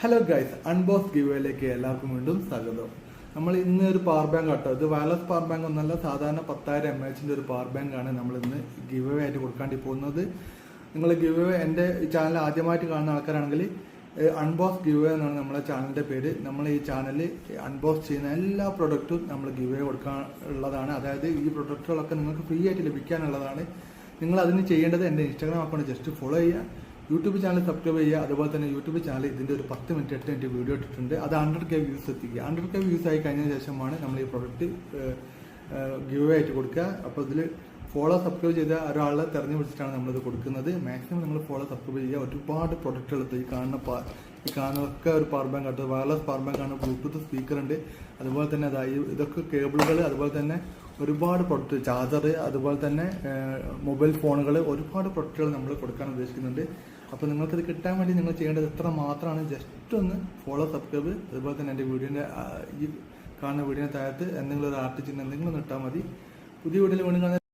Hello guys, unbox ഗിവേയിലേക്ക് എല്ലാവർക്കും വീണ്ടും സ്വാഗതം. നമ്മൾ ഇന്ന് ഒരു പവർ ബാങ്ക് ആട്ടോ. ഇത് വയർലെസ് പവർ ബാങ്ക് ഒന്നല്ല, സാധാരണ 10,000 mAh ഒരു പവർ ബാങ്ക് ആണ് നമ്മൾ ഇന്ന് ഗിവ് ആയിട്ട് കൊടുക്കാണ്ടി പോകുന്നത്. നിങ്ങൾ ഗിവ് എൻ്റെ ഈ ചാനൽ ആദ്യമായിട്ട് കാണുന്ന ആൾക്കാരാണെങ്കിൽ അൺബോക്സ് ഗിവ് എന്നാണ് നമ്മളെ ചാനലിൻ്റെ പേര്. നമ്മൾ ഈ ചാനലിൽ അൺബോക്സ് ചെയ്യുന്ന എല്ലാ പ്രൊഡക്റ്റും നമ്മൾ ഗിവ് കൊടുക്കാനുള്ളതാണ്. അതായത് ഈ പ്രൊഡക്റ്റുകളൊക്കെ നിങ്ങൾക്ക് ഫ്രീ ആയിട്ട് ലഭിക്കാനുള്ളതാണ്. നിങ്ങൾ അതിന് ചെയ്യേണ്ടത് എൻ്റെ ഇൻസ്റ്റാഗ്രാം അക്കൗണ്ട് ജസ്റ്റ് ഫോളോ ചെയ്യുക, യൂട്യൂബ് ചാനൽ സബ്സ്ക്രൈബ് ചെയ്യുക. അതുപോലെ തന്നെ യൂട്യൂബ് ചാനൽ ഇതിൻ്റെ ഒരു 10 മിനിറ്റ് 8 മിനിറ്റ് വീഡിയോ ഇട്ടിട്ടുണ്ട്. അത് 100K വ്യൂസ് എത്തിക്കുക. 100K വ്യൂസ് ആയി കഴിഞ്ഞ ശേഷമാണ് നമ്മൾ ഈ പ്രൊഡക്റ്റ് ഗിവ് ആയിട്ട് കൊടുക്കുക. അപ്പോൾ ഇതിൽ ഫോളോ സബ്സ്ക്രൈബ് ചെയ്ത ഒരാളെ തിരഞ്ഞു പിടിച്ചിട്ടാണ് നമ്മളിത് കൊടുക്കുന്നത്. മാക്സിമം നിങ്ങൾ ഫോളോ സബ്സ്ക്രൈബ് ചെയ്യുക. ഒരുപാട് പ്രൊഡക്റ്റുകൾ ഈ കാണുന്നതൊക്കെ ഒരു പവർ ബാങ്ക് ആയിട്ട് വയർലെസ് പവർ ബാങ്ക് ആണ്. ബ്ലൂടൂത്ത് സ്പീക്കർ ഉണ്ട്. അതുപോലെ തന്നെ ഇതൊക്കെ കേബിളുകൾ, അതുപോലെ തന്നെ ഒരുപാട് പ്രൊഡക്റ്റ്, ചാർജർ, അതുപോലെ തന്നെ മൊബൈൽ ഫോണുകൾ, ഒരുപാട് പ്രൊഡക്റ്റുകൾ നമ്മൾ കൊടുക്കാൻ ഉദ്ദേശിക്കുന്നുണ്ട്. അപ്പോൾ നിങ്ങൾക്കത് കിട്ടാൻ വേണ്ടി നിങ്ങൾ ചെയ്യേണ്ടത് എത്ര മാത്രമാണ്, ജസ്റ്റ് ഒന്ന് ഫോളോ സബ്സ്ക്രൈബ്. അതുപോലെ തന്നെ എൻ്റെ വീഡിയോൻ്റെ ഈ കാണുന്ന വീഡിയോൻ്റെ താഴത്ത് എന്തെങ്കിലും ഒരു ആർട്ട് ചിഹ്നം എന്തെങ്കിലും ഒന്ന് ഇട്ടാൽ മതി. പുതിയ വീഡിയോയിൽ വീണ്ടും